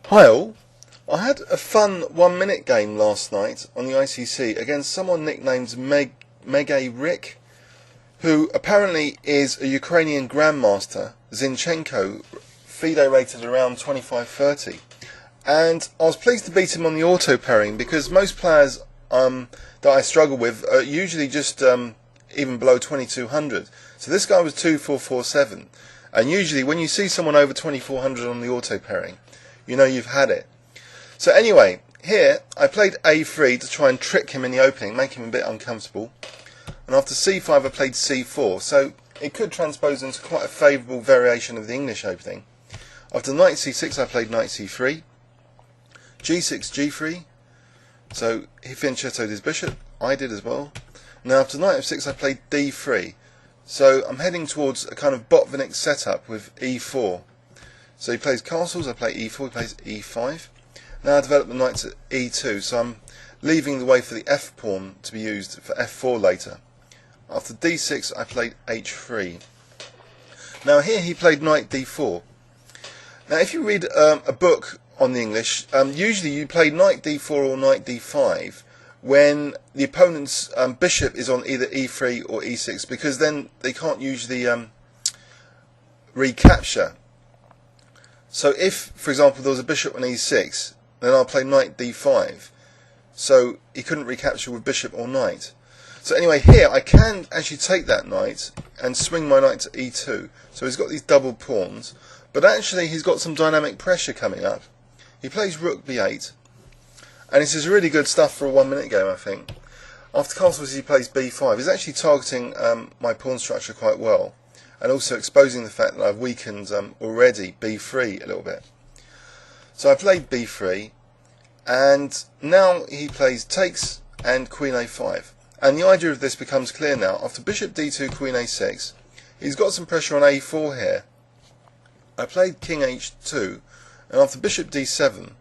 Hi all, I had a fun 1 minute game last night on the ICC against someone nicknamed Megayrick, who apparently is a Ukrainian Grandmaster, Zinchenko, FIDE rated around 25-30. And I was pleased to beat him on the auto pairing because most players that I struggle with are usually just even below 2200. So this guy was 2447, and usually when you see someone over 2400 on the auto pairing, you know you've had it. So anyway, here I played A3 to try and trick him in the opening, make him a bit uncomfortable. And after C5 I played C4, so it could transpose into quite a favourable variation of the English opening. After knight C6 I played knight C3, G6 G3, so he fianchettoed his bishop, I did as well. Now after knight F6 I played D3, so I'm heading towards a kind of Botvinnik setup with E4. So he plays castles, I play E4, he plays E5. Now I develop the knight to E2, so I'm leaving the way for the F pawn to be used for F4 later. After D6 I played H3. Now here he played knight D4. Now if you read a book on the English, usually you play knight D4 or knight D5 when the opponent's bishop is on either E3 or E6, because then they can't usually recapture. So if, for example, there was a bishop on E6, then I'll play knight D5. So he couldn't recapture with bishop or knight. So anyway, here I can actually take that knight and swing my knight to E2. So he's got these double pawns, but actually he's got some dynamic pressure coming up. He plays rook B8, and this is really good stuff for a 1 minute game, I think. After castles he plays B5. He's actually targeting my pawn structure quite well, and also exposing the fact that I've weakened already B3 a little bit. So I played B3, and now he plays takes and Queen A5. And the idea of this becomes clear now. After bishop D2, Queen A6, he's got some pressure on A4 here. I played King H2, and after bishop D7,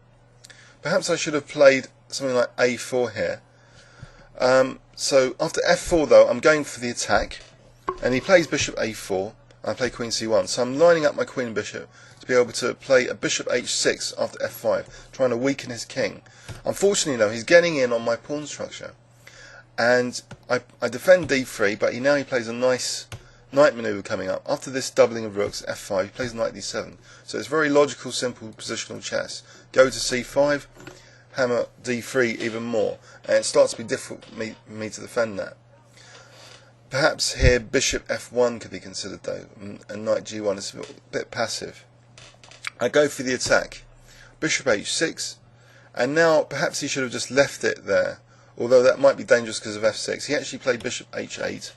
perhaps I should have played something like A4 here. So after F4 though, I'm going for the attack. And he plays bishop A4, and I play queen C1. So I'm lining up my queen and bishop to be able to play a bishop H6 after F5, trying to weaken his king. Unfortunately though, he's getting in on my pawn structure. And I defend D3, but now he plays a nice knight manoeuvre coming up. After this doubling of rooks, F5, he plays knight D7. So it's very logical, simple positional chess. Go to C5, hammer D3 even more. And it starts to be difficult for me to defend that. Perhaps here bishop F1 could be considered though, and knight G1 is a bit passive. I go for the attack, bishop H6, and now perhaps he should have just left it there, although that might be dangerous because of F6. He actually played bishop H8.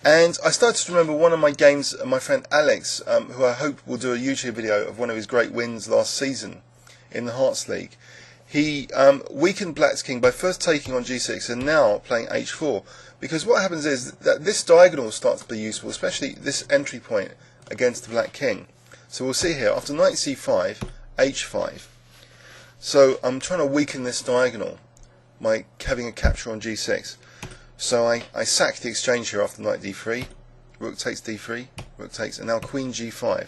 And I started to remember one of my games, my friend Alex, who I hope will do a YouTube video of one of his great wins last season in the Hearts League. He weakened Black's king by first taking on G6 and now playing H4. Because what happens is that this diagonal starts to be useful, especially this entry point against the black king. So we'll see here, after knight C5, H5. So I'm trying to weaken this diagonal by having a capture on G6. So I sack the exchange here after knight D3, rook takes D3, rook takes, and now queen G5.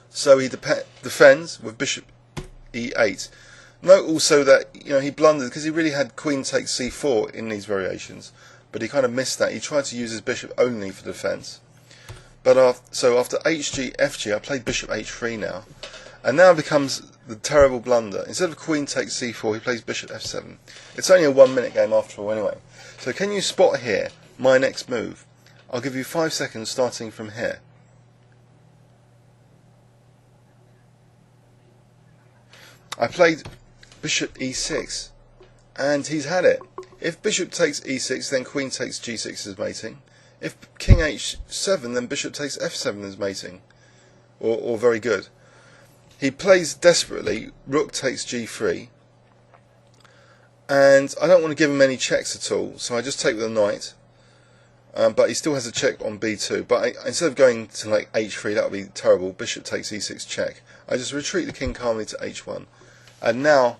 So he defends with bishop E8. Note also that he blundered because he really had queen takes C4 in these variations, but he kind of missed that. He tried to use his bishop only for defence. But so after HG FG, I played bishop H3 now, and now becomes the terrible blunder. Instead of queen takes C4, he plays bishop F7. It's only a 1 minute game after all, anyway. So can you spot here my next move? I'll give you 5 seconds starting from here. I played bishop E6, and he's had it. If bishop takes E6, then queen takes G6 is mating. If king H7, then bishop takes F7 is mating, or very good. He plays desperately, rook takes G3, and I don't want to give him any checks at all, so I just take with a knight. But he still has a check on B2. But instead of going to like H3, that would be terrible. Bishop takes E6 check. I just retreat the king calmly to H1, and now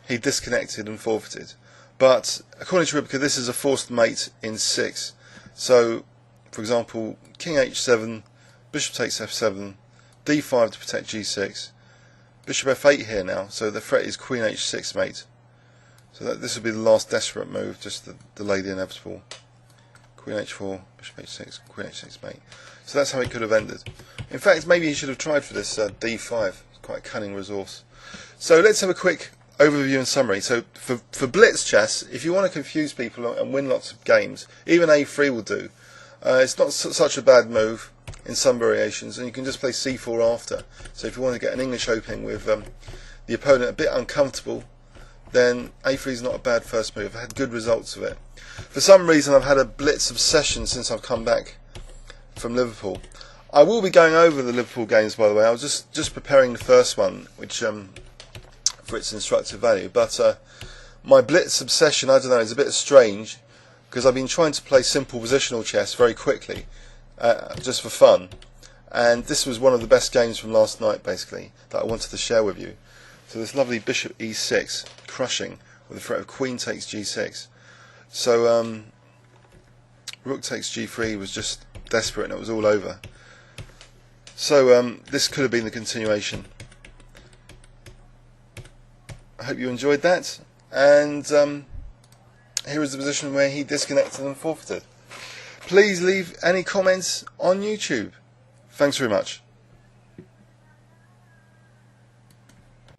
he disconnected and forfeited. But according to Ribka, this is a forced mate in 6. So, for example, king H7, bishop takes F7, D5 to protect G6, bishop f8 here now, so the threat is queen h6 mate. So this would be the last desperate move, just to delay the inevitable. Queen h4, bishop h6, queen h6 mate. So that's how it could have ended. In fact, maybe he should have tried for this d5. It's quite a cunning resource. So let's have a quick overview and summary. So for blitz chess, if you want to confuse people and win lots of games, even a3 will do. It's not such a bad move in some variations, and you can just play c4 after. So if you want to get an English opening with the opponent a bit uncomfortable, then a3 is not a bad first move. I've had good results of it. For some reason, I've had a blitz obsession since I've come back from Liverpool. I will be going over the Liverpool games, by the way. I was just preparing the first one, which for its instructive value. But my blitz obsession, I don't know, is a bit strange, because I've been trying to play simple positional chess very quickly, just for fun. And this was one of the best games from last night, basically, that I wanted to share with you. So this lovely bishop e6, crushing, with the threat of queen takes g6. So rook takes g3 was just desperate, and it was all over. So this could have been the continuation. I hope you enjoyed that, and here is the position where he disconnected and forfeited. Please leave any comments on YouTube. Thanks very much.